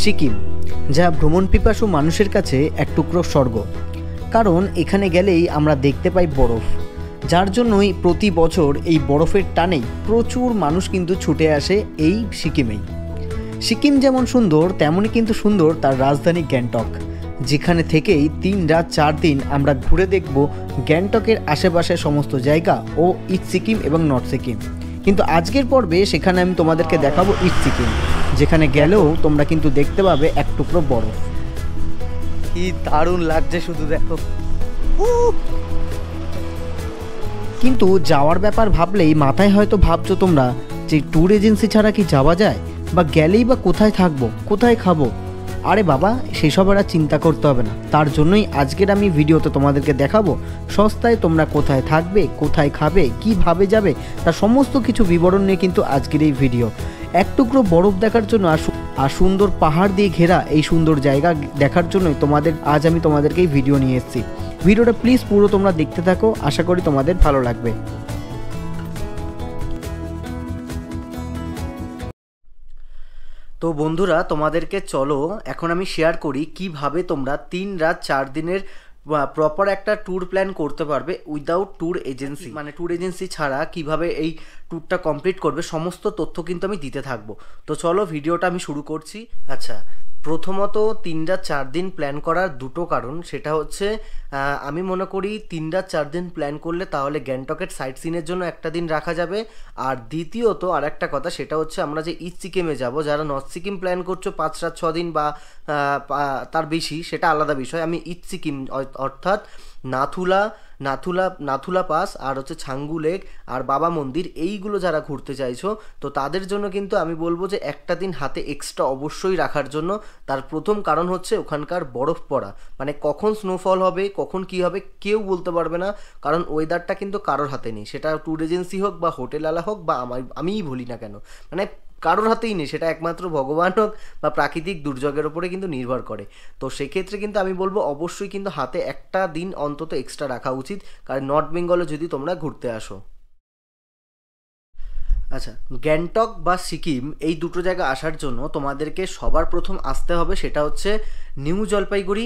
সিকিম, যা ভ্রমণ পিপাসু মানুষের কাছে এক টুকরো স্বর্গ। কারণ এখানে গেলেই আমরা দেখতে পাই বরফ, যার জন্যই প্রতি বছর এই বরফের টানেই প্রচুর মানুষ কিন্তু ছুটে আসে এই সিকিমেই। সিকিম যেমন সুন্দর তেমনই কিন্তু সুন্দর তার রাজধানী গ্যাংটক, যেখানে থেকেই 3 রাত 4 দিন আমরা ঘুরে দেখব গ্যাংটকের আশেপাশে সমস্ত জায়গা ও ইস্ট সিকিম এবং নর্থ সিকিম। কিন্তু আজকের পর্বে সেখানে আমি তোমাদেরকে দেখাবো ইস্ট সিকিম, যেখানে গেলেও তোমরা কিন্তু দেখতে পাবে এক টুকরো বরফ। কি দারুণ লাগছে শুধু দেখো। কিন্তু যাওয়ার ব্যাপার ভাবলেই মাথায় হয়তো ভাবছো তোমরা যে ট্যুর এজেন্সি ছাড়া কি যাওয়া যায়, বা গেলেই বা কোথায় থাকবো, কোথায় খাবো। আরে বাবা, সেসব আর চিন্তা করতে হবে না। তার জন্যই আজকের আমি ভিডিওতে তোমাদেরকে দেখাবো সস্তায় তোমরা কোথায় থাকবে, কোথায় খাবে, কিভাবে যাবে, তার সমস্ত কিছু বিবরণ নিয়ে কিন্তু আজকের এই ভিডিও। এক টুকরো বরফ দেখার জন্য আর সুন্দর পাহাড় দিয়ে ঘেরা এই সুন্দর জায়গা দেখার জন্যই আজ আমি তোমাদেরকে এই ভিডিও নিয়ে এসেছি। ভিডিওটা প্লিজ পুরো তোমরা দেখতে থাকো, আশা করি তোমাদের ভালো লাগবে। তো বন্ধুরা, তোমাদেরকে চলো এখন আমি শেয়ার করি কিভাবে তোমরা 3 রাত 4 দিনের প্রপার একটা ট্যুর প্ল্যান করতে পারবে উইদাউট ট্যুর এজেন্সি, মানে ট্যুর এজেন্সি ছাড়া কিভাবে এই ট্যুরটা কমপ্লিট করবে, সমস্ত তথ্য কিন্তু আমি দিতে থাকবো। তো চলো ভিডিওটা আমি শুরু করছি। আচ্ছা, প্রথমত 3 রাত 4 দিন প্ল্যান করার দুটো কারণ। সেটা হচ্ছে আমি মনে করি 3 রাত 4 দিন প্ল্যান করলে তাহলে গ্যাংটকের সাইট সিনের জন্য একটা দিন রাখা যাবে। আর দ্বিতীয়ত আর একটা কথা, সেটা হচ্ছে আমরা যে ইস্ট সিকিমে যাব, যারা নর্থ সিকিম প্ল্যান করছো 5 রাত 6 দিন বা তার বেশি, সেটা আলাদা বিষয়। আমি ইস্ট সিকিম অর্থাৎ নাথুলা পাস আর হচ্ছে ছাঙ্গু লেক আর বাবা মন্দির, এইগুলো যারা ঘুরতে চাইছো তো তাদের জন্য কিন্তু আমি বলবো যে একটা দিন হাতে এক্সট্রা অবশ্যই রাখার জন্য। তার প্রথম কারণ হচ্ছে ওখানকার বরফ পড়া, মানে কখন স্নোফল হবে, কখন কি হবে কেউ বলতে পারবে না, কারণ ওয়েদারটা কিন্তু কারোর হাতে নেই। সেটা ট্যুর এজেন্সি হোক বা হোটেলওয়ালা হোক বা আমিই বলি না কেন, মানে কারোর হাতেই নেই। সেটা একমাত্র ভগবান হোক বা প্রাকৃতিক দুর্যোগের ওপরে কিন্তু নির্ভর করে। তো সেক্ষেত্রে কিন্তু আমি বলবো অবশ্যই কিন্তু হাতে একটা দিন অন্তত এক্সট্রা রাখা উচিত, কারণ নর্থ বেঙ্গলে যদি তোমরা ঘুরতে আসো। আচ্ছা, গ্যাংটক বা সিকিম এই দুটো জায়গা আসার জন্য তোমাদেরকে সবার প্রথম আসতে হবে, সেটা হচ্ছে নিউ জলপাইগুড়ি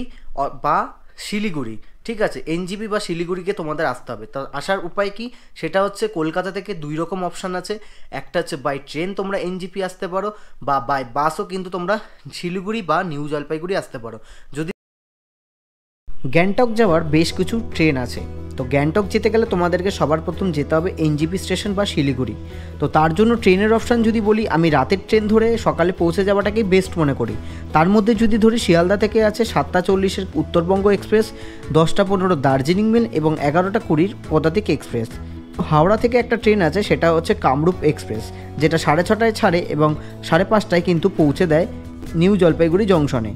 বা শিলিগুড়ি। ঠিক আছে, এনজিপি বা শিলিগুড়িকে তোমাদের আসতে হবে। তা আসার উপায় কি, সেটা হচ্ছে কলকাতা থেকে 2 রকম অপশান আছে। একটা হচ্ছে বাই ট্রেন তোমরা এনজিপি আসতে পারো, বা বাই বাসও কিন্তু তোমরা শিলিগুড়ি বা নিউ জলপাইগুড়ি আসতে পারো। যদি গ্যাংটক যাওয়ার বেশ কিছু ট্রেন আছে, তো গ্যাংটক যেতে গেলে তোমাদেরকে সবার প্রথম যেতে হবে এনজিপি স্টেশন বা শিলিগুড়ি। তো তার জন্য ট্রেনের অপশান যদি বলি, আমি রাতের ট্রেন ধরে সকালে পৌঁছে যাওয়াটাকেই বেস্ট মনে করি। তার মধ্যে যদি ধরি, শিয়ালদা থেকে আছে 7:40 উত্তরবঙ্গ এক্সপ্রেস, 10:15 দার্জিলিং মেল এবং 11:20 পদাতিক এক্সপ্রেস। হাওড়া থেকে একটা ট্রেন আছে, সেটা হচ্ছে কামরূপ এক্সপ্রেস, যেটা 6:30 ছাড়ে এবং 5:30 কিন্তু পৌঁছে দেয় নিউ জলপাইগুড়ি জংশনে।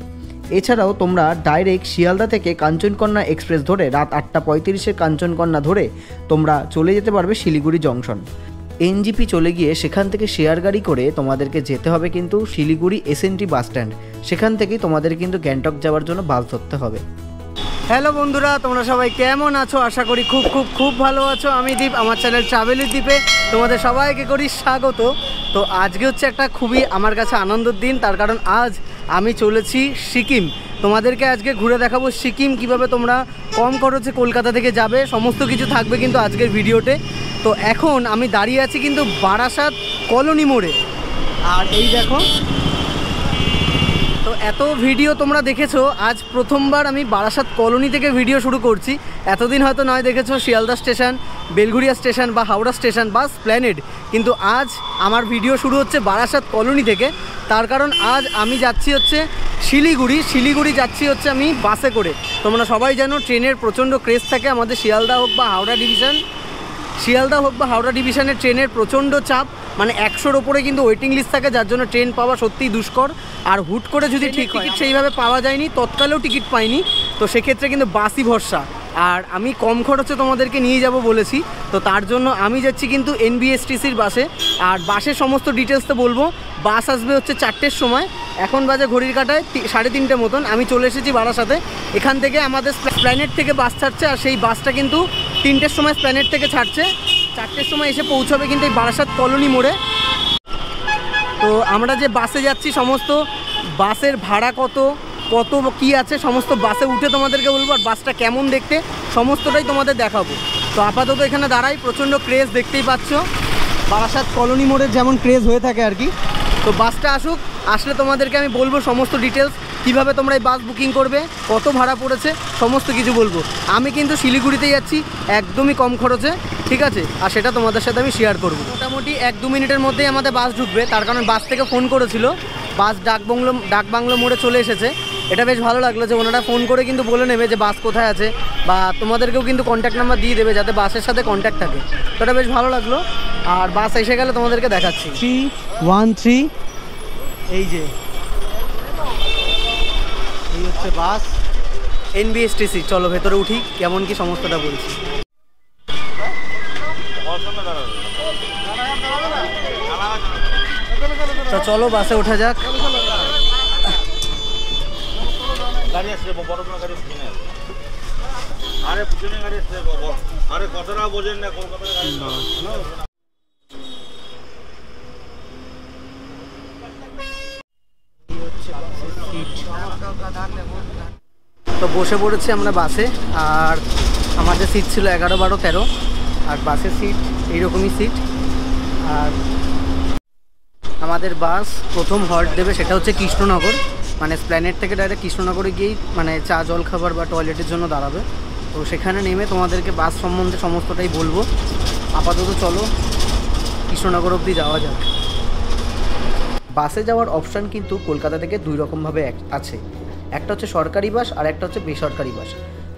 এছাড়াও তোমরা ডাইরেক্ট শিয়ালদা থেকে কাঞ্চনকন্যা এক্সপ্রেস ধরে রাত 8:35 কাঞ্চনকন্যা ধরে তোমরা চলে যেতে পারবে শিলিগুড়ি জংশন। এনজিপি চলে গিয়ে সেখান থেকে শেয়ার গাড়ি করে তোমাদেরকে যেতে হবে কিন্তু শিলিগুড়ি এসএনটি বাস স্ট্যান্ড। সেখান থেকেই তোমাদের কিন্তু গ্যাংটক যাওয়ার জন্য বাস ধরতে হবে। হ্যালো বন্ধুরা, তোমরা সবাই কেমন আছো? আশা করি খুব খুব খুব ভালো আছো। আমি দীপ, আমার চ্যানেল ট্রাভেলের দ্বীপে তোমাদের সবাইকে করি স্বাগত। তো আজকে হচ্ছে একটা খুবই আমার কাছে আনন্দের দিন, তার কারণ আজ আমি চলেছি সিকিম। তোমাদেরকে আজকে ঘুরে দেখাবো সিকিম, কিভাবে তোমরা কম খরচে কলকাতা থেকে যাবে, সমস্ত কিছু থাকবে কিন্তু আজকের ভিডিওতে। তো এখন আমি দাঁড়িয়ে আছি কিন্তু বারাসাত কলোনি মোড়ে, আর এই দেখো। তো এত ভিডিও তোমরা দেখেছো, আজ প্রথমবার আমি বারাসাত কলোনি থেকে ভিডিও শুরু করছি। এতদিন হয়তো নয় দেখেছো শিয়ালদা স্টেশন, বেলঘুরিয়া স্টেশন বা হাওড়া স্টেশন বা স্প্ল্যানেড, কিন্তু আজ আমার ভিডিও শুরু হচ্ছে বারাসাত কলোনি থেকে। তার কারণ আজ আমি যাচ্ছি হচ্ছে শিলিগুড়ি যাচ্ছি হচ্ছে আমি বাসে করে। তোমরা সবাই জানো ট্রেনের প্রচণ্ড ক্রেজ থাকে আমাদের শিয়ালদা হোক বা হাওড়া ডিভিশনের ট্রেনের প্রচণ্ড চাপ, মানে 100-র ওপরে কিন্তু ওয়েটিং লিস্ট থাকে, যার জন্য ট্রেন পাওয়া সত্যিই দুষ্কর। আর হুট করে যদি ঠিক টিকিট সেইভাবে পাওয়া যায়নি, তৎকালেও টিকিট পাইনি, তো সেক্ষেত্রে কিন্তু বাসই ভরসা। আর আমি কম খরচে তোমাদেরকে নিয়ে যাব বলেছি, তো তার জন্য আমি যাচ্ছি কিন্তু এনবিএসটিসির বাসে। আর বাসের সমস্ত ডিটেলস তো বলবো। বাস আসবে হচ্ছে 4টের সময়, এখন বাজে ঘড়ির কাঁটায় 3:30 মতন। আমি চলে এসেছি বারাসাতে। এখান থেকে আমাদের স্প্ল্যানেড থেকে বাস ছাড়ছে, আর সেই বাসটা কিন্তু 3টের সময় স্প্ল্যানেড থেকে ছাড়ছে, 4টের সময় এসে পৌঁছাবে কিন্তু এই বারাসাত কলোনি মোড়ে। তো আমরা যে বাসে যাচ্ছি সমস্ত বাসের ভাড়া কত কত কি আছে সমস্ত বাসে উঠে তোমাদেরকে বলবো, আর বাসটা কেমন দেখতে সমস্তটাই তোমাদের দেখাবো। তো আপাতত এখানে দাঁড়াই, প্রচণ্ড ক্রেজ দেখতেই পাচ্ছ, বারাসাত কলোনি মোড়ের যেমন ক্রেজ হয়ে থাকে আর কি। তো বাসটা আসুক, আসলে তোমাদেরকে আমি বলবো সমস্ত ডিটেলস, কিভাবে তোমরা এই বাস বুকিং করবে, কত ভাড়া পড়েছে, সমস্ত কিছু বলবো। আমি কিন্তু শিলিগুড়িতে যাচ্ছি একদমই কম খরচে, ঠিক আছে, আর সেটা তোমাদের সাথে আমি শেয়ার করবো। মোটামুটি 1-2 মিনিটের মধ্যেই আমাদের বাস ঢুকবে, তার কারণ বাস থেকে ফোন করেছিল, বাস ডাকবাংলো মোড়ে চলে এসেছে। এটা বেশ ভালো লাগলো যে ওনারা ফোন করে কিন্তু বলে নেবে যে বাস কোথায় আছে, বা তোমাদেরকেও কিন্তু কন্ট্যাক্ট নাম্বার দিয়ে দেবে যাতে বাসের সাথে কন্ট্যাক্ট থাকে। তো এটা বেশ ভালো লাগলো। আর বাস এসে গেলে তোমাদেরকে দেখাচ্ছি। 313 এই যে এই হচ্ছে বাস NBSTC। চলো ভেতরে উঠি, কেমন কি সমস্তটা বলছি। তো চলো বাসে ওঠা যাক। গাড়ি আসছে, বড় কোনো গাড়ি আসছে না। আরে পিছনে গাড়ি আসছে, আরে কতটা বোঝেন না কলকাতার গাড়ি না। তো বসে পড়েছি আমরা বাসে, আর আমাদের সিট ছিল 11, 12, 13, আর বাসের সিট এইরকমই সিট। আর আমাদের বাস প্রথম হল্ট দেবে সেটা হচ্ছে কৃষ্ণনগর, মানে স্প্ল্যানেড থেকে ডাইরেক্ট কৃষ্ণনগরে গিয়েই মানে চা জল খাবার বা টয়লেটের জন্য দাঁড়াবে। তো সেখানে নেমে তোমাদেরকে বাস সম্বন্ধে সমস্তটাই বলবো। আপাতত চলো কৃষ্ণনগর অবধি যাওয়া যাক। বাসে যাওয়ার অপশান কিন্তু কলকাতা থেকে 2 রকমভাবে আছে, একটা হচ্ছে সরকারি বাস আর একটা হচ্ছে বেসরকারি বাস।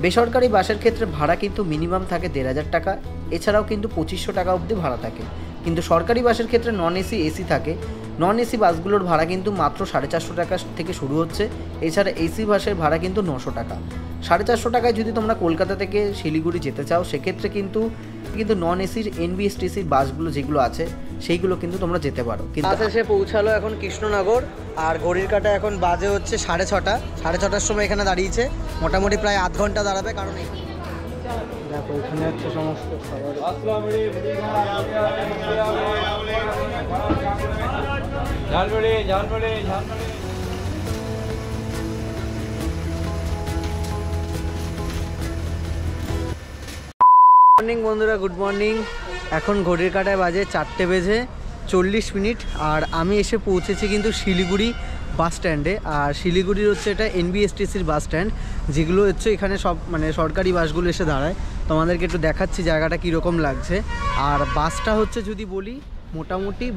বেসরকারি বাসের ক্ষেত্রে ভাড়া কিন্তু মিনিমাম থাকে 1500 টাকা, এছাড়াও কিন্তু 2500 টাকা অবধি ভাড়া থাকে। কিন্তু সরকারি বাসের ক্ষেত্রে নন এসি, এসি থাকে। নন এসি বাসগুলোর ভাড়া কিন্তু মাত্র 450 টাকা থেকে শুরু হচ্ছে, এছাড়া এসি বাসের ভাড়া কিন্তু 900 টাকা। 450 টাকায় যদি তোমরা কলকাতা থেকে শিলিগুড়ি যেতে চাও সেক্ষেত্রে কিন্তু নন এসির NBSTC বাসগুলো যেগুলো আছে সেইগুলো কিন্তু তোমরা যেতে পারো। কিন্তু বাস এসে পৌঁছালো এখন কৃষ্ণনগর, আর ঘড়ির কাঁটা এখন বাজে হচ্ছে 6:30। 6:30টার সময় এখানে দাঁড়িয়েছে, মোটামুটি প্রায় আধ ঘন্টা দাঁড়াবে। কারণ দেখো এখানে হচ্ছে সমস্ত মর্নিং বন্ধুরা, গুড মর্নিং। এখন ঘড়ির কাঁটায় বাজে 4:40, আর আমি এসে পৌঁছেছি কিন্তু শিলিগুড়ি বাস স্ট্যান্ডে। আর শিলিগুড়ির হচ্ছে এটা NBSTCর বাস স্ট্যান্ড, যেগুলো হচ্ছে এখানে সব মানে সরকারি বাসগুলো এসে দাঁড়ায়। তোমাদেরকে একটু দেখাচ্ছি জায়গাটা কীরকম লাগছে। আর বাসটা হচ্ছে যদি বলি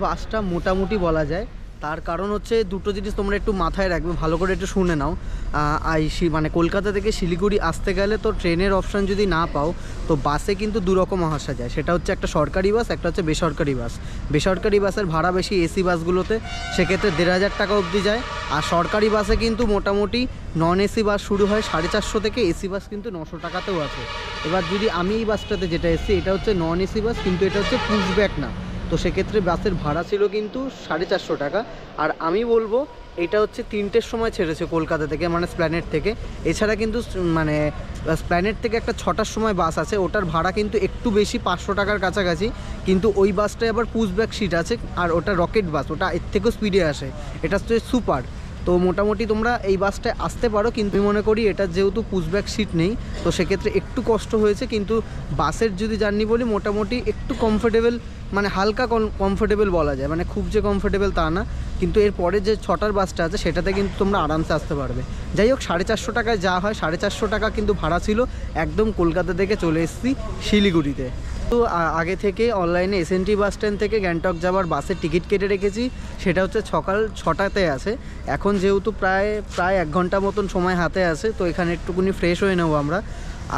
বাসটা মোটামুটি বলা যায়, তার কারণ হচ্ছে দুটো জিনিস তোমরা একটু মাথায় রাখবে, ভালো করে একটু শুনে নাও। মানে কলকাতা থেকে শিলিগুড়ি আসতে গেলে তো ট্রেনের অপশান যদি না পাও তো বাসে কিন্তু 2 রকম আসা যায়, সেটা হচ্ছে একটা সরকারি বাস, একটা হচ্ছে বেসরকারি বাস। বেসরকারি বাসের ভাড়া বেশি এসি বাসগুলোতে, সেক্ষেত্রে 1500 টাকা অবধি যায়। আর সরকারি বাসে কিন্তু মোটামুটি নন এসি বাস শুরু হয় 450 থেকে, এসি বাস কিন্তু 900 টাকাতেও আছে। এবার যদি আমি এই বাসটাতে যেটা এসেছি এটা হচ্ছে নন এসি বাস, কিন্তু এটা হচ্ছে পুশব্যাক না, তো সেক্ষেত্রে বাসের ভাড়া ছিল কিন্তু 450 টাকা। আর আমি বলবো এটা হচ্ছে 3টের সময় ছেড়েছে কলকাতা থেকে, মানে স্প্ল্যানেড থেকে। এছাড়া কিন্তু মানে স্প্ল্যানেড থেকে একটা 6টার সময় বাস আছে, ওটার ভাড়া কিন্তু একটু বেশি, 500 টাকার কাছাকাছি। কিন্তু ওই বাসটায় আবার পুশব্যাক সিট আছে, আর ওটা রকেট বাস, ওটা এর থেকেও স্পিডে আসে, এটা হচ্ছে সুপার। তো মোটামুটি তোমরা এই বাসটায় আসতে পারো, কিন্তু আমি মনে করি এটা যেহেতু পুশব্যাক সিট নেই তো সেক্ষেত্রে একটু কষ্ট হয়েছে। কিন্তু বাসের যদি জার্নি বলি মোটামুটি একটু কমফোর্টেবল, মানে হালকা কমফোর্টেবল বলা যায়, মানে খুব যে কমফোর্টেবল তা না। কিন্তু এরপরে যে 6টার বাসটা আছে সেটাতে কিন্তু তোমরা আরামসে আসতে পারবে। যাই হোক, 450 টাকায় যা হয়, 450 টাকা কিন্তু ভাড়া ছিল। একদম কলকাতা থেকে চলে এসেছি শিলিগুড়িতে। তো আগে থেকে অনলাইনে SNT বাস স্ট্যান্ড থেকে গ্যাংটক যাওয়ার বাসের টিকিট কেটে রেখেছি, সেটা হচ্ছে সকাল 6টাতে আছে। এখন যেহেতু প্রায় 1 ঘন্টা মতন সময় হাতে আছে, তো এখানে একটুকুনি ফ্রেশ হয়ে নেবো আমরা।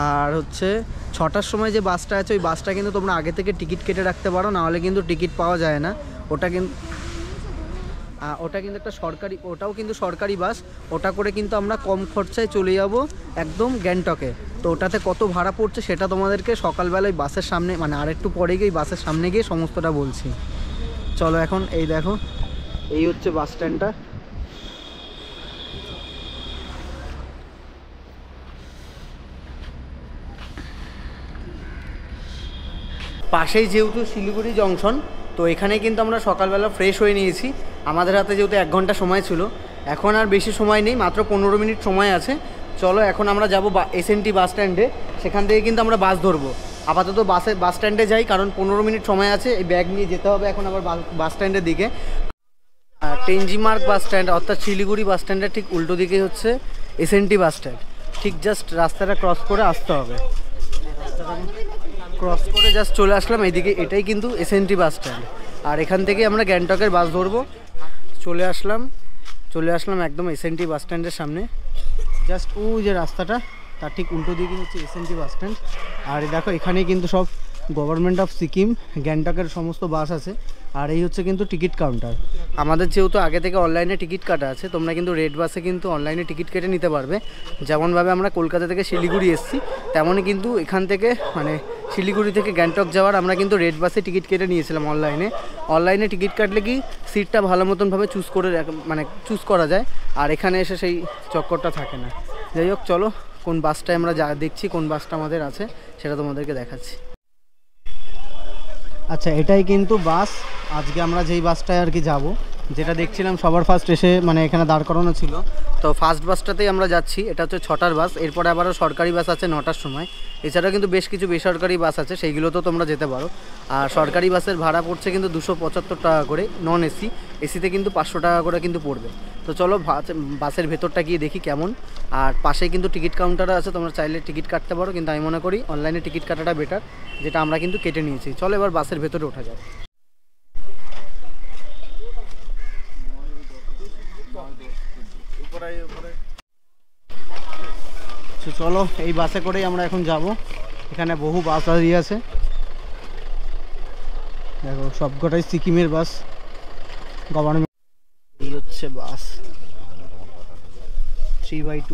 আর হচ্ছে 6টার সময় যে বাসটা আছে ওই বাসটা কিন্তু তোমরা আগে থেকে টিকিট কেটে রাখতে পারো, নাহলে কিন্তু টিকিট পাওয়া যায় না। ওটা কিন্তু একটা সরকারি, ওটাও কিন্তু সরকারি বাস। ওটা করে কিন্তু আমরা কম খরচায় চলে যাব একদম গ্যাংটকে। তো ওটাতে কত ভাড়া পড়ছে সেটা তোমাদেরকে সকালবেলায় বাসের সামনে, মানে আরেকটু পরে গিয়ে বাসের সামনে গিয়ে সমস্তটা বলছি। চলো এখন এই দেখো, এই হচ্ছে বাস স্ট্যান্ডটা। পাশেই যেহেতু শিলিগুড়ি জংশন, তো এখানে কিন্তু আমরা সকালবেলা ফ্রেশ হয়ে নিয়েছি। আমাদের হাতে যেহেতু 1 ঘন্টা সময় ছিল, এখন আর বেশি সময় নেই, মাত্র 15 মিনিট সময় আছে। চলো এখন আমরা যাব SNT বাস স্ট্যান্ডে, সেখান থেকে কিন্তু আমরা বাস ধরবো। আপাতত বাস স্ট্যান্ডে যাই, কারণ 15 মিনিট সময় আছে, এই ব্যাগ নিয়ে যেতে হবে এখন আবার বাস স্ট্যান্ডের দিকে। টেনজিমার্গ বাস স্ট্যান্ড অর্থাৎ শিলিগুড়ি বাস স্ট্যান্ডের ঠিক উল্টো দিকে হচ্ছে SNT বাস স্ট্যান্ড। ঠিক জাস্ট রাস্তাটা ক্রস করে আসতে হবে, ক্রস করে জাস্ট চলে আসলাম এইদিকে, এটাই কিন্তু SNT বাস স্ট্যান্ড। আর এখান থেকে আমরা গ্যাংটকের বাস ধরবো। চলে আসলাম একদম SNT বাস স্ট্যান্ডের সামনে। জাস্ট ওই যে রাস্তাটা তার ঠিক উল্টো দিকে হচ্ছে SNT বাস স্ট্যান্ড। আর দেখো এখানে কিন্তু সব গভর্নমেন্ট অফ সিকিম গ্যাংটকের সমস্ত বাস আছে। আর এই হচ্ছে কিন্তু টিকিট কাউন্টার। আমাদের যেহেতু আগে থেকে অনলাইনে টিকিট কাটা আছে, তোমরা কিন্তু রেড বাসে কিন্তু অনলাইনে টিকিট কেটে নিতে পারবে। যেমনভাবে আমরা কলকাতা থেকে শিলিগুড়ি এসেছি, তেমনই কিন্তু এখান থেকে মানে শিলিগুড়ি থেকে গ্যাংটক যাওয়ার আমরা কিন্তু রেড বাসে টিকিট কেটে নিয়েছিলাম অনলাইনে টিকিট কাটলে কি সিটটা ভালো মতনভাবে চুজ করা যায়, আর এখানে এসে সেই চক্করটা থাকে না। যাই হোক, চলো কোন বাসটায় আমরা দেখছি, কোন বাসটা আমাদের আছে সেটা তোমাদেরকে দেখাচ্ছি। আচ্ছা, এটাই কিন্তু বাস, আজকে আমরা যেই বাসটায় আর কি যাবো, যেটা দেখছিলাম সবার ফার্স্ট এসে মানে এখানে দাঁড় করানো ছিল, তো ফার্স্ট বাসটাতেই আমরা যাচ্ছি। এটা হচ্ছে 6টার বাস, এরপরে আবারও সরকারি বাস আছে 9টার সময়। এছাড়াও কিন্তু বেশ কিছু বেসরকারি বাস আছে, সেইগুলোতেও তোমরা যেতে পারো। আর সরকারি বাসের ভাড়া পড়ছে কিন্তু 275 টাকা করে, নন এসি, এসিতে কিন্তু 500 টাকা করে কিন্তু পড়বে। তো চলো বাসের ভেতরটা গিয়ে দেখি কেমন। আর পাশেই কিন্তু টিকিট কাউন্টার আছে, তোমরা চাইলে টিকিট কাটতে পারো, কিন্তু আমি মনে করি অনলাইনে টিকিট কাটাটা বেটার, যেটা আমরা কিন্তু কেটে নিয়েছি। চলো এবার বাসের ভেতরে ওঠা যায়। চলো এই বাসে করেই আমরা এখন যাব। এখানে বহু বাস দাঁড়িয়ে আছে, দেখো সবকটাই সিকিমের বাস, গভর্নমেন্ট। এই হচ্ছে বাস 3x2।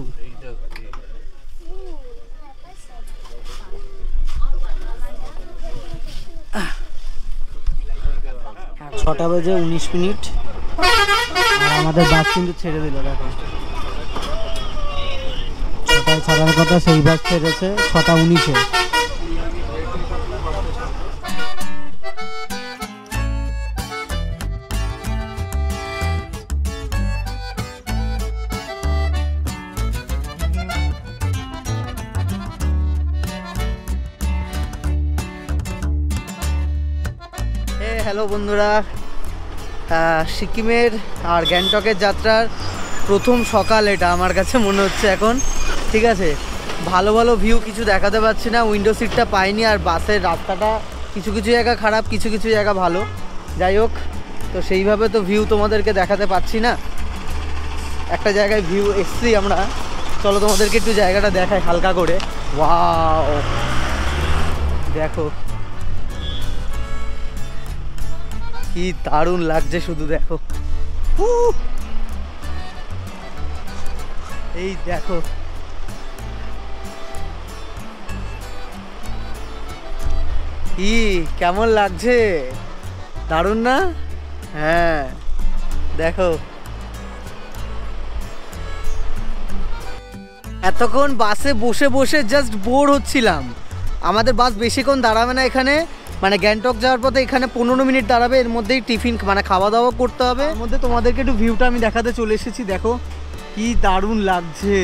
6টা বেজে 19 মিনিট, আর আমাদের বাস কিন্তু ছেড়ে দিল। দেখো 6টায় ছাড়ার কথা, সেই বাস ছেড়েছে 6টা 19-এ। হ্যালো বন্ধুরা, সিকিমের আর গ্যাংটকের যাত্রার প্রথম সকাল এটা আমার কাছে মনে হচ্ছে এখন। ঠিক আছে, ভালো ভালো ভিউ কিছু দেখাতে পারছি না, উইন্ডো সিটটা পাইনি, আর বাসের রাস্তাটা কিছু কিছু জায়গা খারাপ, কিছু কিছু জায়গা ভালো। যাই হোক, তো সেইভাবে তো ভিউ তোমাদেরকে দেখাতে পারছি না। একটা জায়গায় ভিউ এসছি আমরা, চলো তোমাদেরকে একটু জায়গাটা দেখাই হালকা করে। ওয়াও, দেখো কি দারুণ লাগছে, শুধু দেখো, এই দেখো কি কেমন লাগছে, দারুণ না? হ্যাঁ দেখো, এতক্ষণ বাসে বসে বসে জাস্ট বোর হচ্ছিলাম। আমাদের বাস বেশিক্ষণ দাঁড়াবে না এখানে, মানে গ্যাংটক যাওয়ার পথে এখানে 15 মিনিট দাঁড়াবে, এর মধ্যেই টিফিন মানে খাওয়া দাওয়া করতে হবে। এর মধ্যে তোমাদেরকে একটু ভিউটা আমি দেখাতে চলে এসেছি। দেখো কি দারুণ লাগছে,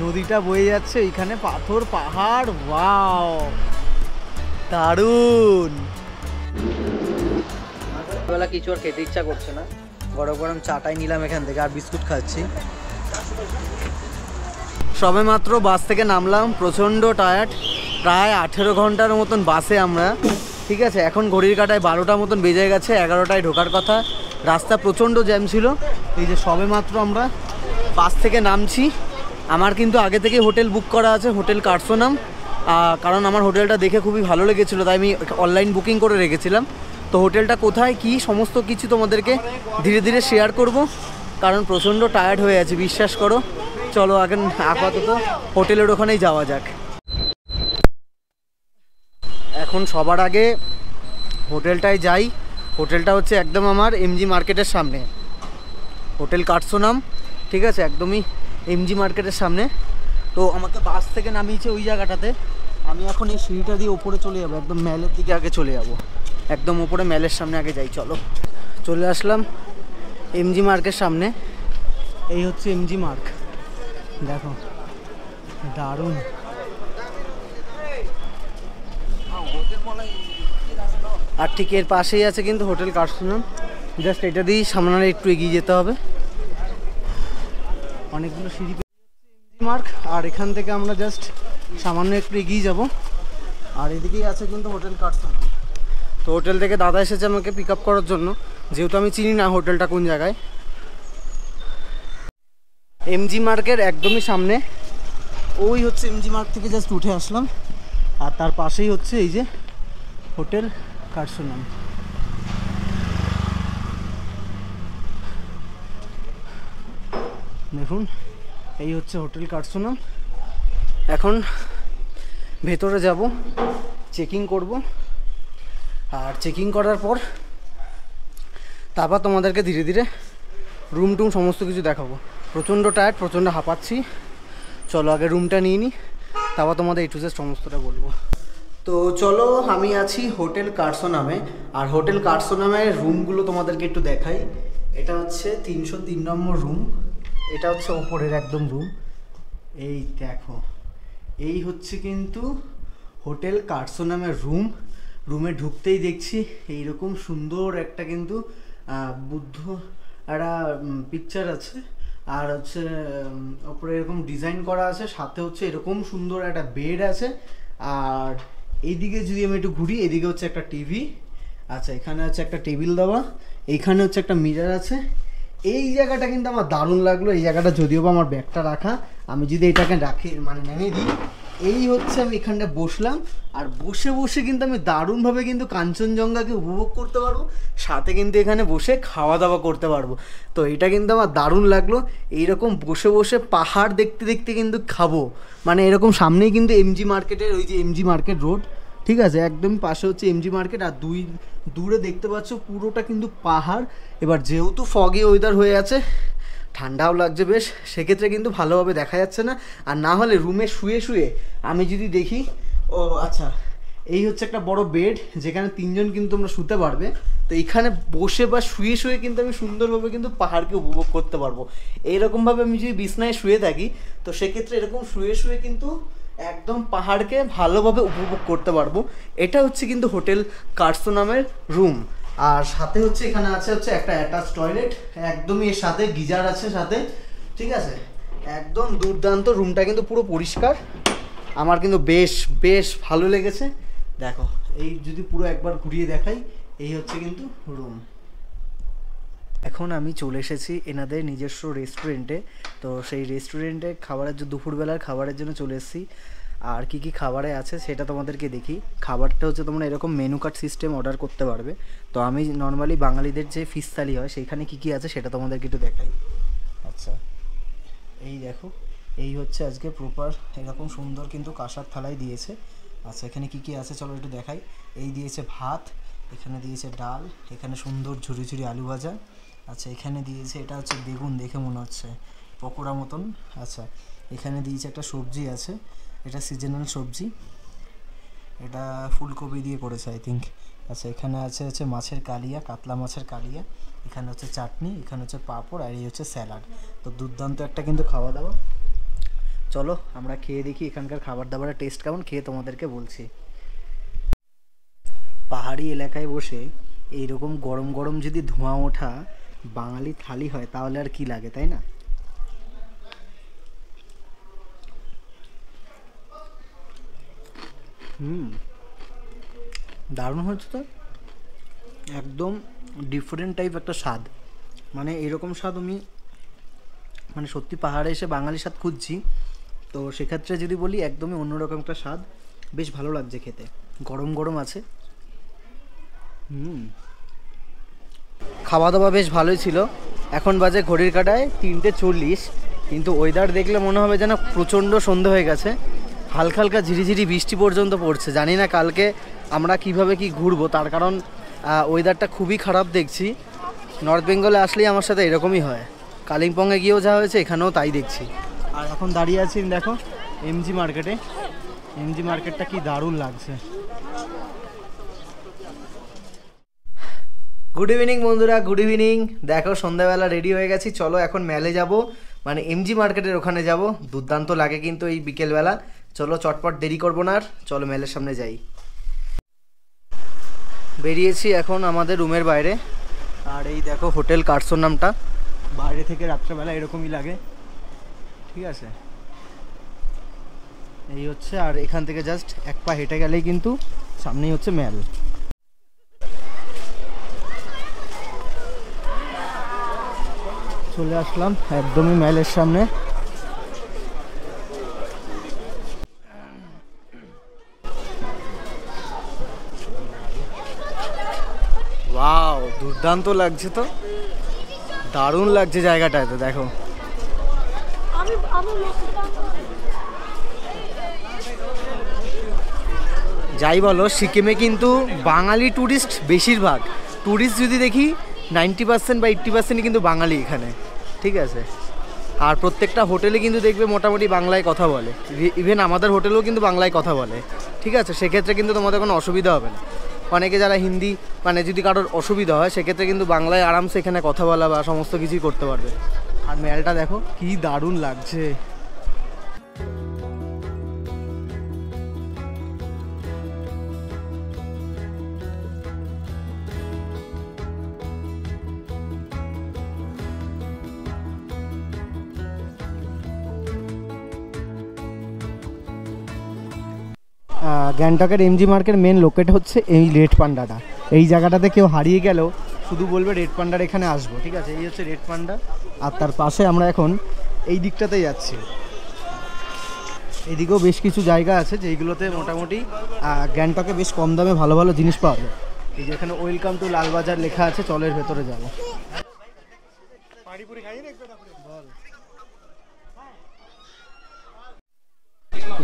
নদীটা বয়ে যাচ্ছে, এখানে পাথর পাহাড়, ওয়াও দারুণ। বেলা কিছু আর খেতে ইচ্ছা করছে না, গরম গরম চাটাই নিলাম এখান থেকে, আর বিস্কুট খাচ্ছি। সবে মাত্র বাস থেকে নামলাম, প্রচণ্ড টায়ার্ড, প্রায় 18 ঘন্টার মতন বাসে আমরা। ঠিক আছে, এখন ঘড়ির কাঁটায় 12টা মতন বেজে গেছে, 11টায় ঢোকার কথা। রাস্তা প্রচণ্ড জ্যাম ছিল। এই যে সবে মাত্র আমরা বাস থেকে নামছি। আমার কিন্তু আগে থেকে হোটেল বুক করা আছে, হোটেল কাটসোনাম, কারণ আমার হোটেলটা দেখে খুবই ভালো লেগেছিলো, তাই আমি অনলাইন বুকিং করে রেখেছিলাম। তো হোটেলটা কোথায় কি সমস্ত কিছু তোমাদেরকে ধীরে ধীরে শেয়ার করব, কারণ প্রচণ্ড টায়ার্ড হয়ে আছে, বিশ্বাস করো। চলো এখন আপাতত হোটেলের ওখানেই যাওয়া যাক। এখন সবার আগে হোটেলটায় যাই। হোটেলটা হচ্ছে একদম আমার এমজি মার্কেটের সামনে, হোটেল কাটসোনাম। ঠিক আছে, একদমই এমজি মার্কেটের সামনে। তো আমাকে বাস থেকে নামিয়েছে ওই জায়গাটাতে। আমি এখন এই সিঁড়িটা দিয়ে ওপরে চলে যাবো, একদম ম্যালের দিকে আগে চলে যাব, একদম ওপরে ম্যালের সামনে আগে যাই। চলো চলে আসলাম এমজি মার্কেটের সামনে। এই হচ্ছে এমজি মার্ক, দেখো দারুণ। আর ঠিক এর পাশেই আছে কিন্তু হোটেল কার্সোনাম, জাস্ট এটা দিয়েই সামনে একটু এগিয়ে যেতে হবে। অনেকগুলো সিঁড়ি মার্ক, আর এখান থেকে আমরা জাস্ট সামান্য একটু এগিয়ে যাব। আর এদিকেই আছে কিন্তু হোটেল কার্সোনাম। তো হোটেল থেকে দাদা এসেছে আমাকে পিক আপ করার জন্য, যেহেতু আমি চিনি না হোটেলটা কোন জায়গায়। এমজি মার্কের একদমই সামনে, ওই হচ্ছে এমজি মার্ক থেকে জাস্ট উঠে আসলাম, আর তার পাশেই হচ্ছে এই যে হোটেল কার্সোনাম। দেখুন এই হচ্ছে হোটেল কার্সোনাম। এখন ভেতরে যাব, চেকিং করব, আর চেকিং করার পর তারপর তোমাদেরকে ধীরে ধীরে রুম টুম সমস্ত কিছু দেখাবো। প্রচণ্ড টায়ার্ড, প্রচণ্ড হাঁপাচ্ছি। চলো আগে রুমটা নিয়ে নিই, তারপর তোমাদের এ টু জেড সমস্তটা বলবো। তো চলো, আমি আছি হোটেল কার্সোনামে, আর হোটেল কার্সোনামের রুমগুলো তোমাদেরকে একটু দেখাই। এটা হচ্ছে 303 নম্বর রুম, এটা হচ্ছে ওপরের একদম রুম। এই দেখো, এই হচ্ছে কিন্তু হোটেল কার্সোনামের রুম। রুমে ঢুকতেই দেখছি এইরকম সুন্দর একটা কিন্তু বুদ্ধ একটা পিকচার আছে, আর হচ্ছে ওপরে এরকম ডিজাইন করা আছে, সাথে হচ্ছে এরকম সুন্দর একটা বেড আছে। আর এইদিকে যদি আমি একটু ঘুরি, এদিকে হচ্ছে একটা টিভি, আচ্ছা এখানে হচ্ছে একটা টেবিল দেওয়া, এইখানে হচ্ছে একটা মিরর আছে। এই জায়গাটা কিন্তু আমার দারুণ লাগলো। এই জায়গাটা যদিও বা আমার ব্যাগটা রাখা, আমি যদি এটাকে রাখি মানে নেমে দিই, এই হচ্ছে আমি এখানটা বসলাম, আর বসে বসে কিন্তু আমি দারুণভাবে কিন্তু কাঞ্চনজঙ্ঘাকে উপভোগ করতে পারবো, সাথে কিন্তু এখানে বসে খাওয়া দাওয়া করতে পারবো। তো এটা কিন্তু আমার দারুণ লাগলো। এইরকম বসে বসে পাহাড় দেখতে দেখতে কিন্তু খাবো, মানে এরকম সামনেই কিন্তু এমজি মার্কেটের ওই যে এমজি মার্কেট রোড, ঠিক আছে, একদম পাশে হচ্ছে এমজি মার্কেট, আর দূরে দেখতে পাচ্ছ পুরোটা কিন্তু পাহাড়। এবার যেহেতু ফগি ওয়েদার হয়ে আছে, ঠান্ডাও লাগছে বেশ, সেক্ষেত্রে কিন্তু ভালোভাবে দেখা যাচ্ছে না। আর না হলে রুমে শুয়ে শুয়ে আমি যদি দেখি, ও আচ্ছা এই হচ্ছে একটা বড় বেড, যেখানে 3 জন কিন্তু তোমরা শুতে পারবে। তো এইখানে বসে বা শুয়ে শুয়ে কিন্তু আমি সুন্দরভাবে কিন্তু পাহাড়কে উপভোগ করতে পারবো। এইরকমভাবে আমি যদি বিছনায় শুয়ে থাকি, তো সেক্ষেত্রে এরকম শুয়ে শুয়ে কিন্তু একদম পাহাড়কে ভালোভাবে উপভোগ করতে পারবো। এটা হচ্ছে কিন্তু হোটেল কার্সোনামের রুম। আর সাথে হচ্ছে এখানে আছে হচ্ছে একটা অ্যাটাচ টয়লেট, একদমই এর সাথে গিজার আছে সাথে, ঠিক আছে, একদম দুর্দান্ত। রুমটা কিন্তু পুরো পরিষ্কার, আমার কিন্তু বেশ বেশ ভালো লেগেছে। দেখো এই যদি পুরো একবার ঘুরিয়ে দেখাই, এই হচ্ছে কিন্তু রুম। এখন আমি চলে এসেছি এনাদের নিজস্ব রেস্টুরেন্টে। তো সেই রেস্টুরেন্টে খাবারের জন্য দুপুরবেলার খাবারের জন্য চলে এসেছি। আর কি কি খাবারে আছে সেটা তোমাদেরকে দেখি। খাবারটা হচ্ছে তোমরা এরকম মেনু কার্ড সিস্টেম অর্ডার করতে পারবে। তো আমি নর্মালি বাঙালিদের যে ফিশ থালি হয় সেইখানে কি কি আছে সেটা তোমাদেরকে একটু দেখাই। আচ্ছা এই দেখো, এই হচ্ছে আজকে প্রপার এরকম সুন্দর কিন্তু কাঁসার থালায় দিয়েছে। আচ্ছা এখানে কি কি আছে চলো একটু দেখাই। এই দিয়েছে ভাত, এখানে দিয়েছে ডাল, এখানে সুন্দর ঝুরি ঝুরি আলু ভাজা, আচ্ছা এখানে দিয়েছে এটা হচ্ছে বেগুন, দেখে মনে হচ্ছে পকোড়া মতন। আচ্ছা এখানে দিয়েছে একটা সবজি আছে, এটা সিজনাল সবজি, এটা ফুলকপি দিয়ে করেছে আই থিঙ্ক। আচ্ছা এখানে আছে মাছের কালিয়া, কাতলা মাছের কালিয়া, এখানে হচ্ছে চাটনি, এখানে হচ্ছে পাঁপড়, আর এই হচ্ছে স্যালাড। তো দুর্দান্ত একটা কিন্তু খাওয়া দাওয়া। চলো আমরা খেয়ে দেখি এখানকার খাবার দাবারের টেস্ট কেমন, খেয়ে তোমাদেরকে বলছি। পাহাড়ি এলাকায় বসে এইরকম গরম গরম যদি ধোঁয়া ওঠা বাঙালি থালি হয় তাহলে আর কি লাগে, তাই না? দারুণ হচ্ছে তো, একদম ডিফারেন্ট টাইপ একটা স্বাদ। মানে এরকম স্বাদ আমি মানে সত্যি পাহাড়ে এসে বাঙালি স্বাদ খুঁজছি, তো সেক্ষেত্রে যদি বলি একদমই অন্যরকম একটা স্বাদ। বেশ ভালো লাগছে খেতে, গরম গরম আছে। খাওয়া দাওয়া বেশ ভালোই ছিল। এখন বাজে ঘড়ির কাঁটায় 3:40, কিন্তু ওয়েদার দেখলে মনে হবে যেন প্রচণ্ড সন্ধে হয়ে গেছে। হালকা হালকা ঝিরিঝিরি বৃষ্টি পর্যন্ত পড়ছে। জানি না কালকে আমরা কিভাবে কি ঘুরবো, তার কারণ ওয়েদারটা খুবই খারাপ দেখছি। নর্থ বেঙ্গলে আসলেই আমার সাথে এরকমই হয়, কালিম্পংয়ে গিয়েও যা হয়েছে এখানেও তাই দেখছি। আর এখন দাঁড়িয়ে আছি দেখো এমজি মার্কেটে। এমজি মার্কেটটা কি দারুণ লাগছে। গুড ইভিনিং বন্ধুরা, গুড ইভিনিং। দেখো সন্ধ্যাবেলা রেডি হয়ে গেছি, চলো এখন মেলে যাব, মানে এমজি মার্কেটের ওখানে যাব। দুর্দান্ত লাগে কিন্তু এই বিকেলবেলা। চলো চটপট দেরি করবো না আর, চলো মেলের সামনে যাই। বেরিয়েছি এখন আমাদের রুমের বাইরে, আর এই দেখো হোটেল কার্সোর নামটা। বাইরে থেকে রাত্রেবেলা এরকমই লাগে, ঠিক আছে। এই হচ্ছে, আর এখান থেকে জাস্ট এক পা হেঁটে গেলেই কিন্তু সামনেই হচ্ছে মেল। চলে আসলাম একদমই মেলের সামনে। ওয়াও, দুর্দান্ত লাগছে তো, দারুণ লাগছে জায়গাটাতে। দেখো যাই বলো, সিকিমে কিন্তু বাঙালি ট্যুরিস্ট বেশিরভাগ। ট্যুরিস্ট যদি দেখি 90% বা 80% কিন্তু বাঙালি এখানে, ঠিক আছে। আর প্রত্যেকটা হোটেলে কিন্তু দেখবে মোটামুটি বাংলায় কথা বলে, ইভেন আমাদের হোটেলেও কিন্তু বাংলায় কথা বলে, ঠিক আছে। সেক্ষেত্রে কিন্তু তোমাদের কোনো অসুবিধা হবে না। অনেকে যারা হিন্দি, মানে যদি কারোর অসুবিধা হয় সেক্ষেত্রে কিন্তু বাংলায় আরামসে এখানে কথা বলা বা সমস্ত কিছুই করতে পারবে। আর মেলটা দেখো কি দারুণ লাগছে। গ্যাংটকের এমজি মার্কের মেন লোকেট হচ্ছে এই রেড পান্ডাটা। এই জায়গাটাতে কেউ হারিয়ে গেলেও শুধু বলবে রেড পান্ডার এখানে আসবো, ঠিক আছে। এই হচ্ছে রেড পান্ডা, আর তার পাশে আমরা এখন এই দিকটাতে যাচ্ছি। এদিকেও বেশ কিছু জায়গা আছে যেইগুলোতে মোটামুটি গ্যাংটকে বেশ কম দামে ভালো ভালো জিনিস পাওয়া যায়। এই যে এখানে ওয়েলকাম টু লালবাজার লেখা আছে, চলের ভেতরে যাবো।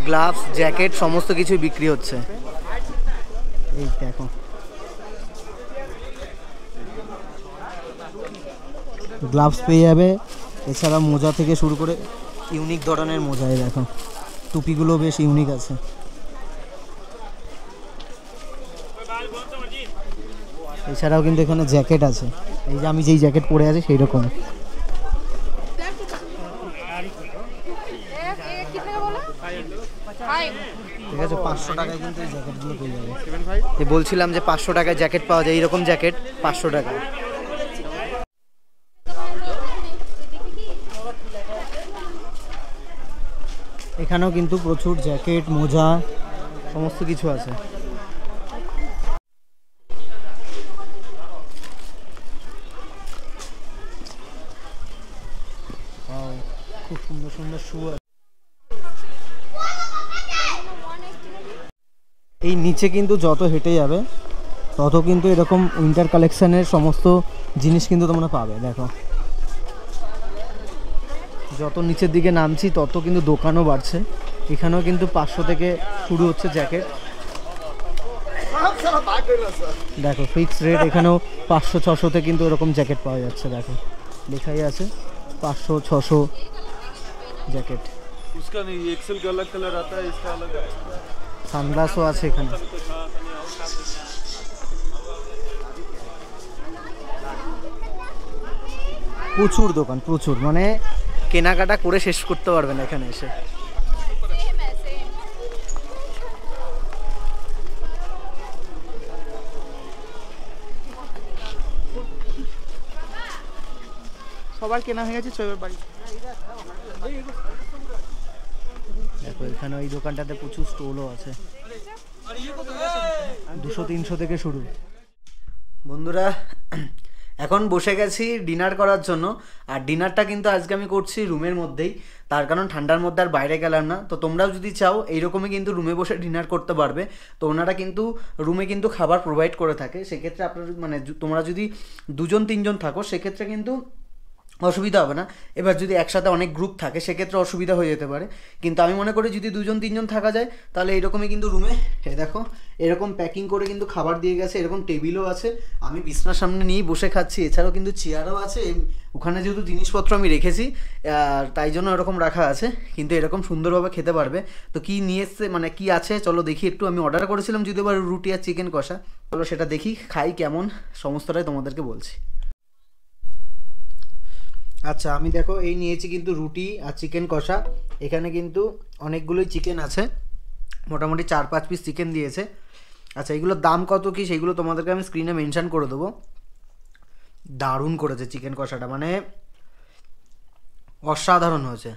গ্লাভস, জ্যাকেট সমস্ত কিছু বিক্রি হচ্ছে। এই দেখো গ্লাভস পেয়ে যাবে, এছাড়া মোজা থেকে শুরু করে ইউনিক ধরনের মোজাই দেখো, টুপিগুলো বেশ ইউনিক আছে। এছাড়াও কিন্তু এখানে জ্যাকেট আছে, এই যে আমি যেই জ্যাকেট পরে আছি সেই রকম। ঠিক আছে, 500 টাকায় কিন্তু এই জ্যাকেটগুলো পেয়ে যাবে। বলছিলাম যে 500 টাকায় জ্যাকেট পাওয়া যায়, এইরকম জ্যাকেট 500 টাকা। এখানেও কিন্তু প্রচুর জ্যাকেট, মোজা সমস্ত কিছু আছে। খুব সুন্দর সুন্দর শু আছে। এই নিচে কিন্তু যত হেঁটে যাবে তত কিন্তু এরকম উইন্টার কালেকশনের সমস্ত জিনিস কিন্তু তোমরা পাবে। দেখো যত নিচের দিকে নামছি তত কিন্তু দোকানও বাড়ছে। এখানেও কিন্তু 500 থেকে শুরু হচ্ছে জ্যাকেট। দেখো ফিক্স রেট, এখানেও 500-600 তে কিন্তু এরকম জ্যাকেট পাওয়া যাচ্ছে। দেখো লেখাই আছে 500-600 জ্যাকেট। उसका नहीं, एक्सेल का अलग कलर आता है, इसका अलग है। সানগ্লাসও আছে এখানে। প্রচুর দোকান, প্রচুর, মানে কেনাকাটা করে শেষ করতে পারবেন এখানে এসে। সবার কেনা হয়ে গেছে, চৈবের বাড়ি। দেখো এখানে ওই দোকানটাতে প্রচুর স্টলও আছে, 200-300 থেকে শুরু। বন্ধুরা এখন বসে গেছি ডিনার করার জন্য, আর ডিনারটা কিন্তু আজকে আমি করছি রুমের মধ্যেই, তার কারণ ঠান্ডার মধ্যে আর বাইরে গেলাম না। তো তোমরাও যদি চাও এইরকমই কিন্তু রুমে বসে ডিনার করতে পারবে। তো ওনারা কিন্তু রুমে কিন্তু খাবার প্রোভাইড করে থাকে। সেক্ষেত্রে আপনার মানে তোমরা যদি 2-3 জন থাকো সেক্ষেত্রে কিন্তু অসুবিধা হবে না। এবার যদি একসাথে অনেক গ্রুপ থাকে সেক্ষেত্রে অসুবিধা হয়ে যেতে পারে, কিন্তু আমি মনে করি যদি 2-3 জন থাকা যায় তাহলে এরকমই কিন্তু রুমে দেখো এরকম প্যাকিং করে কিন্তু খাবার দিয়ে গেছে, এরকম টেবিলও আছে, আমি বিছনার সামনে নিয়েই বসে খাচ্ছি, এছাড়াও কিন্তু চেয়ারও আছে, ওখানে যেহেতু জিনিসপত্র আমি রেখেছি আর তাই জন্য এরকম রাখা আছে, কিন্তু এরকম সুন্দরভাবে খেতে পারবে। তো কি নিয়ে এসছে মানে কি আছে চলো দেখি একটু। আমি অর্ডার করেছিলাম যদিও বা রুটি আর চিকেন কষা, চলো সেটা দেখি খাই কেমন, সমস্তটাই তোমাদেরকে বলছি। আচ্ছা আমি দেখো এই নিয়েছি কিন্তু রুটি আর চিকেন কষা, এখানে কিন্তু অনেকগুলোই চিকেন আছে, মোটামুটি 4-5 পিস চিকেন দিয়েছে। আচ্ছা এগুলোর দাম কত কি সেইগুলো তোমাদেরকে আমি স্ক্রিনে মেনশন করে দেবো। দারুণ করেছে চিকেন কষাটা, মানে অসাধারণ হয়েছে।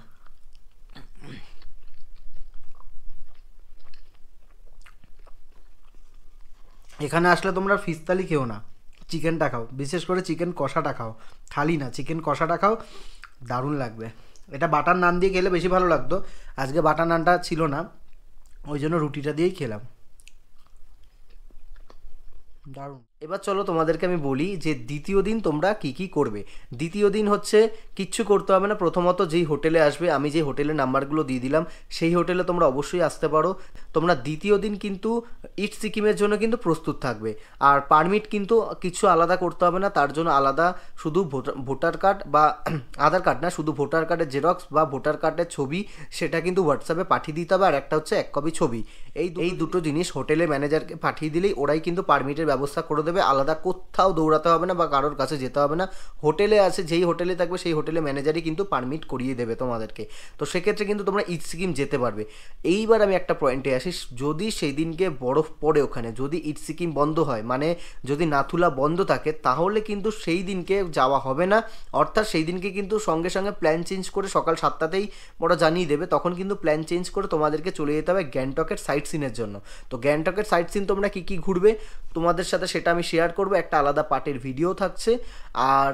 এখানে আসলে তোমরা ফিশ থালি খেও না, চিকেনটা খাও, বিশেষ করে চিকেন কষাটা খাও, থালি না চিকেন কষাটা খাও, দারুণ লাগবে। এটা বাটার নান দিয়ে খেলে বেশি ভালো লাগতো, আজকে বাটার নানটা ছিল না ওই জন্য রুটিটা দিয়েই খেলাম, দারুণ। এবার চলো তোমাদেরকে আমি বলি যে দ্বিতীয় দিন তোমরা কি কি করবে। দ্বিতীয় দিন হচ্ছে কিচ্ছু করতে হবে না, প্রথমত যেই হোটেলে আসবে, আমি যে হোটেলের নাম্বারগুলো দিয়ে দিলাম সেই হোটেলে তোমরা অবশ্যই আসতে পারো। তোমরা দ্বিতীয় দিন কিন্তু ইট সিকিমের জন্য কিন্তু প্রস্তুত থাকবে, আর পারমিট কিন্তু কিছু আলাদা করতে হবে না, তার জন্য আলাদা শুধু ভোটার কার্ড বা আধার কার্ড না, শুধু ভোটার কার্ডের জেরক্স বা ভোটার কার্ডের ছবি সেটা কিন্তু হোয়াটসঅ্যাপে পাঠিয়ে দিতে হবে, আর একটা হচ্ছে 1 কপি ছবি। এই দুটো জিনিস হোটেলে ম্যানেজারকে পাঠিয়ে দিলেই ওরাই কিন্তু পারমিটের ব্যবস্থা করে দেবে, আলাদা কোথাও দৌড়াতে হবে না বা কারোর কাছে যেতে হবে না। হোটেলে আছে যেই হোটেলে থাকবে সেই হোটেলে ম্যানেজারই কিন্তু পারমিট করিয়ে দেবে তোমাদেরকে, তো সেক্ষেত্রে কিন্তু তোমরা ইট সিকিম যেতে পারবে। এইবার আমি একটা পয়েন্টে আসি, যদি সেই দিনকে বরফ পড়ে ওখানে, যদি ইট সিকিম বন্ধ হয় মানে যদি নাথুলা বন্ধ থাকে তাহলে কিন্তু সেই দিনকে যাওয়া হবে না, অর্থাৎ সেই দিনকে কিন্তু সঙ্গে সঙ্গে প্ল্যান চেঞ্জ করে সকাল 7টাতেই ওরা জানিয়ে দেবে, তখন কিন্তু প্ল্যান চেঞ্জ করে তোমাদেরকে চলে যেতে হবে গ্যাংটকের সাইট সিনের জন্য। তো গ্যাংটকের সাইট সিন তোমরা কী কী ঘুরবে তোমাদের সাথে সেটা আমি শেয়ার করবো, একটা আলাদা পার্টের ভিডিও থাকছে, আর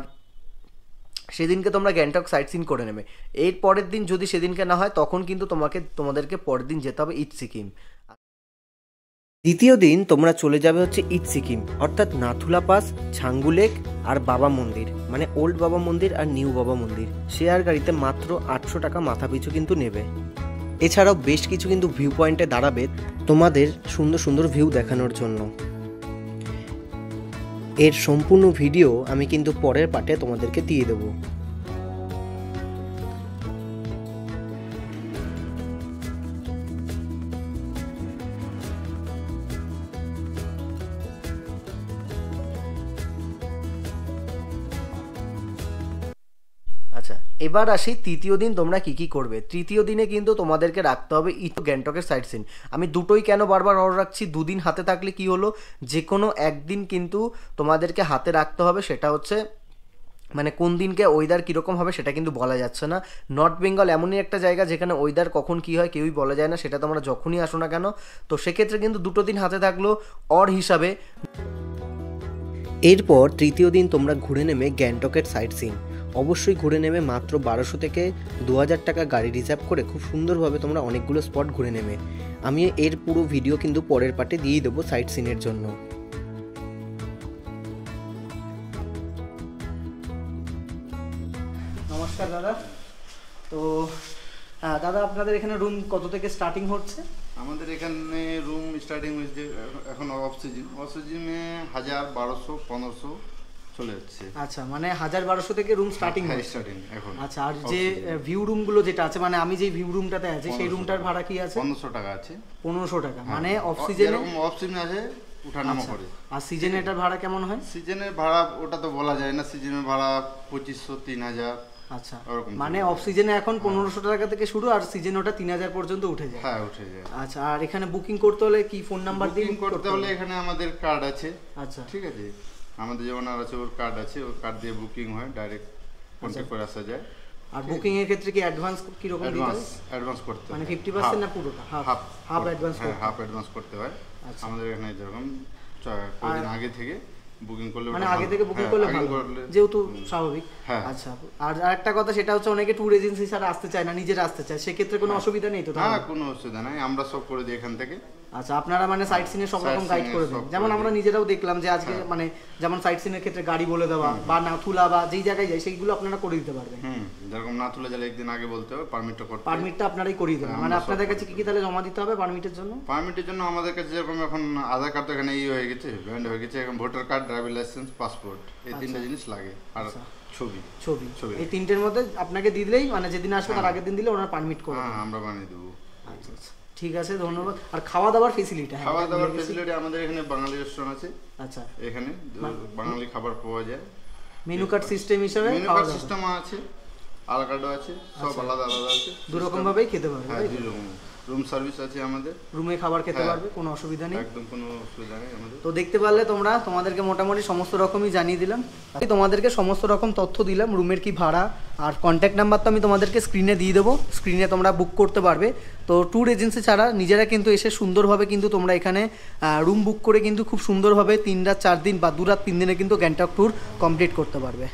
সেদিনকে তোমরা গ্যাংটক সাইট সিন করে নেবে। এর পরের দিন যদি সেদিনকে না হয় তখন কিন্তু তোমাদেরকে পরের দিন যেতে হবে ইট সিকিম। দ্বিতীয় দিন তোমরা চলে যাবে হচ্ছে ইট সিকিম, অর্থাৎ নাথুলা পাস, ছাঙ্গু লেক আর বাবা মন্দির, মানে ওল্ড বাবা মন্দির আর নিউ বাবা মন্দির। শেয়ার গাড়িতে মাত্র 800 টাকা মাথা পিছু কিন্তু নেবে। এছাড়াও বেশ কিছু কিন্তু ভিউ পয়েন্টে দাঁড়াবে তোমাদের সুন্দর সুন্দর ভিউ দেখানোর জন্য। এর সম্পূর্ণ ভিডিও আমি কিন্তু পরের পার্টে তোমাদেরকে দিয়ে দেবো। আচ্ছা এবার আসি তৃতীয় দিন তোমরা কি কি করবে। তৃতীয় দিনে কিন্তু তোমাদেরকে রাখতে হবে গ্যাংটকের সাইট সিন। আমি দুটোই কেন বারবার অর্ডার রাখছি, দুদিন হাতে থাকলে কি হলো, যে কোনো একদিন কিন্তু তোমাদেরকে হাতে রাখতে হবে, সেটা হচ্ছে মানে কোন দিনকে ওয়েদার কীরকম হবে সেটা কিন্তু বলা যাচ্ছে না। নর্থ বেঙ্গল এমনই একটা জায়গা যেখানে ওয়েদার কখন কী হয় কেউই বলা যায় না, সেটা তোমরা যখনই আসো না কেন। তো সেক্ষেত্রে কিন্তু দুটো দিন হাতে থাকলো অর হিসাবে। এরপর তৃতীয় দিন তোমরা ঘুরে নেবে গ্যাংটকের সাইট সিন। অবশ্যই ঘুরে নেবে মাত্র 1200 থেকে 2000 টাকা গাড়ি রিজার্ভ করে, খুব সুন্দরভাবে তোমরা অনেকগুলো স্পট ঘুরে নেবে। আমি এর পুরো ভিডিও কিন্তু পরের পার্টে দিয়ে দেবো সাইট সিনের জন্য। নমস্কার দাদা। তো দাদা আপনাদের এখানে রুম কত থেকে স্টার্টিং হচ্ছে? আমাদের এখানে রুম স্টার্টিং হয়েছে এখন অফ সিজনে 1000, 1200, 1500 চলে যাচ্ছে। আচ্ছা মানে 1000-1200 থেকে রুম স্টার্টিং হ্যাঁ, হচ্ছে স্টার্টিং এখন। আচ্ছা আর যে ভিউ রুমগুলো যেটা আছে, মানে আমি যে ভিউ রুমটাতে আছি সেই রুমটার ভাড়া কি আছে? 1500 টাকা আছে। 1500 টাকা, হ্যাঁ, মানে অফ সিজনে এরকম অফ সিজনে আছে উঠানামা করে। আর সিজনে এটার ভাড়া কেমন হয়? সিজনের ভাড়া ওটা তো বলা যায় না, সিজনের ভাড়া 2500, 3000। আচ্ছা ওরকম মানে অফ সিজনে এখন 1500 টাকা থেকে শুরু, আর সিজনে ওটা 3000 পর্যন্ত উঠে যায়। হ্যাঁ উঠে যায়। আচ্ছা আর এখানে বুকিং করতে হলে কি ফোন নাম্বার দিয়ে বুকিং করতে হলে এখানে আমাদের কার্ড আছে। আচ্ছা ঠিক আছে, আমাদের যেমন আর আছে ওর কার্ড আছে, ওর কার্ড দিয়ে বুকিং হয়, ডাইরেক্ট কন্ট্যাক্ট করে আসা যায়। আর বুকিং এর ক্ষেত্রে কি অ্যাডভান্স কি রকম দিতে হয়? অ্যাডভান্স করতে হয়, মানে 50% না পুরোটা? হাফ অ্যাডভান্স করতে হয়। হাফ অ্যাডভান্স করতে হয়। আচ্ছা। আমাদের এখানে যেরকম কয়েকদিন আগে থেকে বুকিং করলে, মানে আগে থেকে বুকিং করলে ভালো, যেহেতু স্বাভাবিক। হ্যাঁ। আচ্ছা আর আরেকটা কথা সেটা হচ্ছে অনেকে ট্যুর এজেন্সি ছাড়া আসতে চায় না, নিজেরা আসতে চায়, সেক্ষেত্রে কোনো অসুবিধা নেই তো? হ্যাঁ কোনো অসুবিধা নাই, আমরা সব করে দিই এখান থেকে। আচ্ছা, আপনারা মানে সাইট সিনে সব রকম Sight গাইড seeing করে সব দেন, করে যেমন দিই। আমরা নিজেরাও দেখলাম যে আজকে মানে যেমন সাইট সিনের ক্ষেত্রে গাড়ি বলে দেওয়া বা নাথুলা বা যেই জায়গায় যায় সেইগুলো আপনারা করে দিতে পারবেন। যেরকম না তুলে গেলে একদিন আগে বলতে হবে, পারমিটটা করতে হবে। পারমিটটা আপনারাই করিয়ে দেবেন, হ্যাঁ, মানে আমরা সব আপনাদের করে কাছে কি কি তাহলে জমা দিতে হবে পারমিটের জন্য? পারমিটের জন্য আমাদের কাছে যেরকম এখন আধার কার্ড তো এখানে হয়ে গেছে, ব্যান্ড হয়ে গেছে, এখন voter card, driving licence, passport, এই তিনটা জিনিস লাগে, আর ছবি। ছবি, এই তিনটের মধ্যে আপনাকে দিয়ে দিলেই মানে যেদিন আসবে তার আগের দিন দিলে ওনার পারমিট করে হ্যাঁ, দেবেন। আমরা বানিয়ে দেবো। আচ্ছা আচ্ছা, ঠিক আছে, ধন্যবাদ। আর খাওয়া দাওয়ার ফেসিলিটি? খাওয়া দাওয়ার ফেসিলিটি আমাদের এখানে বাঙালি রেস্টুরেন্ট আছে, আচ্ছা, এখানে বাঙালি খাবার পাওয়া যায়। মেনু কার্ড সিস্টেম হিসেবে মেনু খাওয়া কার্ড দাওয়া সিস্টেম আছে, আলাকার্ডও আছে, সব আলাদা আলাদা আছে। দু রকম ভাবেই খেতে পারবে, হ্যাঁ, দুই রকম। রুম সার্ভিস আছে আমাদের, রুমে খাবার খেতে হ্যাঁ। পারবে, কোনো অসুবিধা নেই। একদম কোনো অসুবিধা নেই আমাদের। তো দেখতে পারলে তোমরা, তোমাদেরকে মোটামুটি সমস্ত রকমই জানিয়ে দিলাম, তোমাদেরকে সমস্ত রকম তথ্য দিলাম, রুমের কি ভাড়া, আর কন্ট্যাক্ট নাম্বার তো আমি তোমাদেরকে স্ক্রিনে দিয়ে দেবো, স্ক্রিনে তোমরা বুক করতে পারবে। তো ট্যুর এজেন্সি ছাড়া নিজেরা কিন্তু এসে সুন্দরভাবে কিন্তু তোমরা এখানে রুম বুক করে কিন্তু খুব সুন্দরভাবে 3 রাত 4 দিন বা 2 রাত 3 দিনে কিন্তু গ্যাংটক ট্যুর কমপ্লিট করতে পারবে।